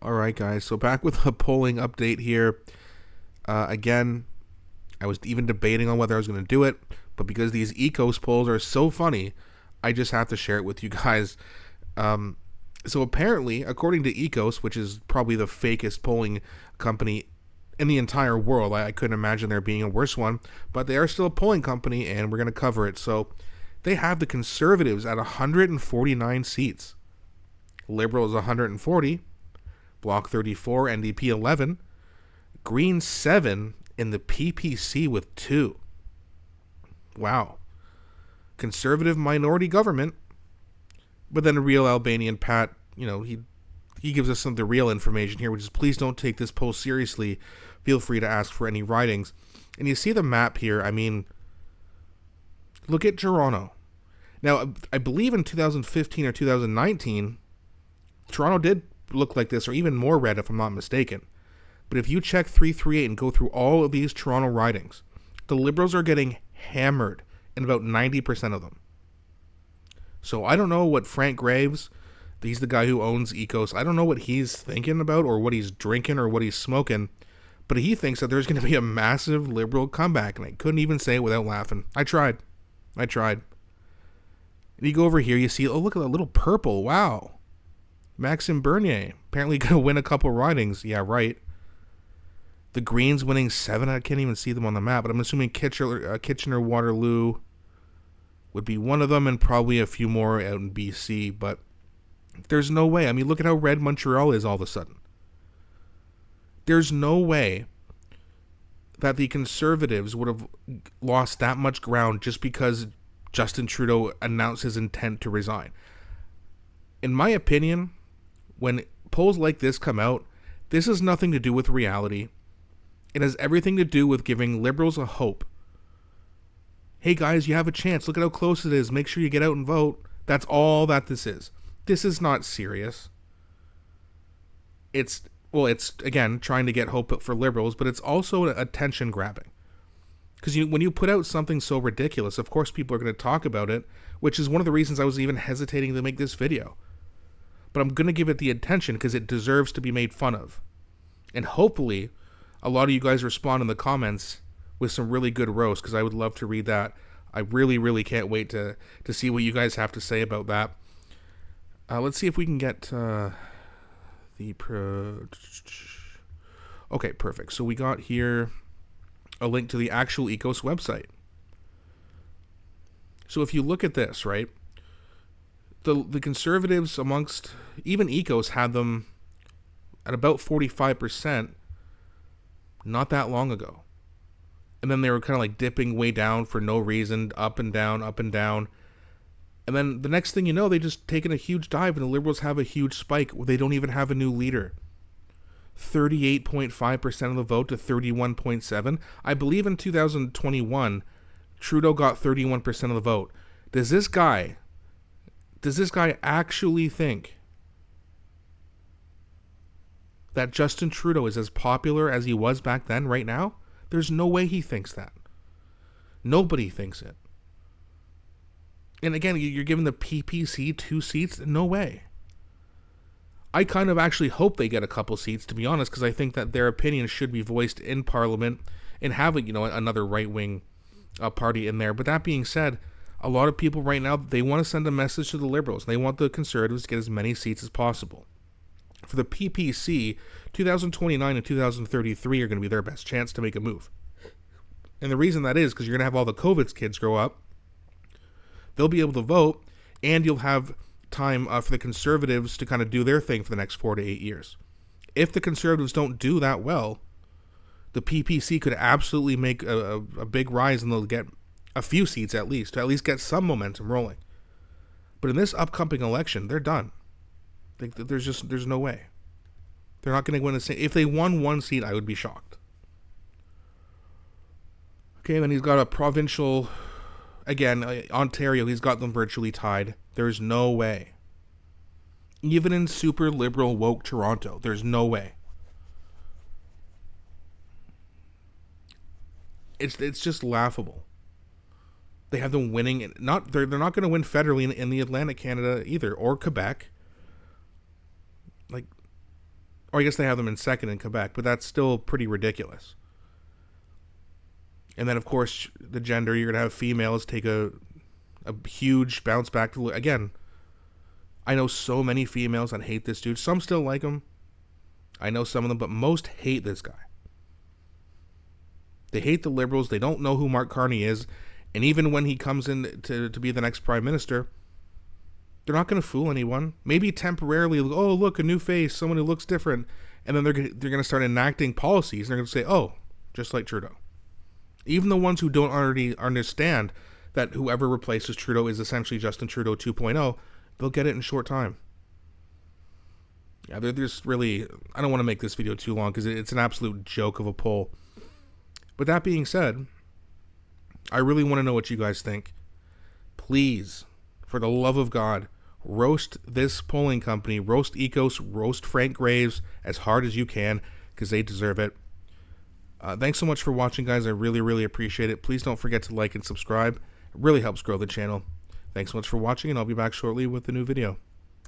All right, guys. So back with a polling update here. Again, I was even debating on whether I was going to do it, but because these Ecos polls are so funny, I just have to share it with you guys. So apparently, according to Ecos, which is probably the fakest polling company in the entire world, I couldn't imagine there being a worse one, but they are still a polling company, and we're going to cover it. So they have the Conservatives at 149 seats, Liberals 140, Bloc 34, NDP 11, Green 7, and the PPC with 2. Wow. Conservative minority government. But then a real Albanian Pat, he gives us some of the real information here, which is please don't take this poll seriously. Feel free to ask for any writings. And you see the map here. I mean, look at Toronto. Now, I believe in 2015 or 2019, Toronto did look like this, or even more red if I'm not mistaken. But if you check 338 and go through all of these Toronto ridings, the Liberals are getting hammered in about 90% of them. So I don't know what Frank Graves, he's the guy who owns Ecos, I don't know what he's thinking about or what he's drinking or what he's smoking, but he thinks that there's going to be a massive Liberal comeback, and I couldn't even say it without laughing. I tried. And you go over here, you see, oh, look at that little purple, wow. Maxime Bernier, apparently going to win a couple ridings. Yeah, right. The Greens winning 7, I can't even see them on the map, but I'm assuming Kitchener-Waterloo would be one of them, and probably a few more out in BC, but there's no way. I mean, look at how red Montreal is all of a sudden. There's no way that the Conservatives would have lost that much ground just because Justin Trudeau announced his intent to resign. In my opinion, when polls like this come out, this has nothing to do with reality. It has everything to do with giving Liberals a hope. Hey guys, you have a chance. Look at how close it is. Make sure you get out and vote. That's all that this is. This is not serious. It's again trying to get hope for Liberals, but it's also attention grabbing. Because when you put out something so ridiculous, of course people are going to talk about it, which is one of the reasons I was even hesitating to make this video. But I'm going to give it the attention because it deserves to be made fun of. And hopefully, a lot of you guys respond in the comments with some really good roast, because I would love to read that. I really, really can't wait to see what you guys have to say about that. Let's see if we can get Okay, perfect. So we got here a link to the actual Ecos website. So if you look at this, right, the Conservatives amongst even Ecos had them at about 45% not that long ago. And then they were kind of like dipping way down for no reason, up and down, up and down. And then the next thing you know, they just taken a huge dive, and the Liberals have a huge spike where they don't even have a new leader. 38.5% of the vote to 31.7%. I believe in 2021, Trudeau got 31% of the vote. Does this guy actually think that Justin Trudeau is as popular as he was back then right now? There's no way he thinks that. Nobody thinks it. And again, you're giving the PPC 2 seats? No way. I kind of actually hope they get a couple seats, to be honest, because I think that their opinions should be voiced in Parliament and have another right-wing party in there. But that being said, a lot of people right now, they want to send a message to the Liberals. They want the Conservatives to get as many seats as possible. For the PPC, 2029 and 2033 are going to be their best chance to make a move. And the reason that is because you're going to have all the COVID kids grow up. They'll be able to vote, and you'll have time for the Conservatives to kind of do their thing for the next 4 to 8 years. If the Conservatives don't do that well, the PPC could absolutely make a big rise, and they'll get a few seats at least, to at least get some momentum rolling. But in this upcoming election, they're done. There's no way. They're not going to win a seat. If they won one seat, I would be shocked. Okay, then he's got a provincial, again, Ontario, he's got them virtually tied. There's no way. Even in super liberal woke Toronto, there's no way. It's just laughable. They have them winning. They're not going to win federally in the Atlantic Canada either, or Quebec. Or I guess they have them in second in Quebec, but that's still pretty ridiculous. And then, of course, the gender, you're going to have females take a huge bounce back to... Again, I know so many females that hate this dude. Some still like him. I know some of them, but most hate this guy. They hate the Liberals. They don't know who Mark Carney is. And even when he comes in to be the next prime minister, they're not going to fool anyone. Maybe temporarily, oh, look, a new face, someone who looks different. And then they're going to start enacting policies. And they're going to say, oh, just like Trudeau. Even the ones who don't already understand that whoever replaces Trudeau is essentially Justin Trudeau 2.0, they'll get it in short time. Yeah, they're just really... I don't want to make this video too long because it's an absolute joke of a poll. But that being said, I really want to know what you guys think. Please, for the love of God, roast this polling company, roast Ecos, roast Frank Graves as hard as you can because they deserve it. Thanks so much for watching, guys. I really, really appreciate it. Please don't forget to like and subscribe. It really helps grow the channel. Thanks so much for watching, and I'll be back shortly with a new video.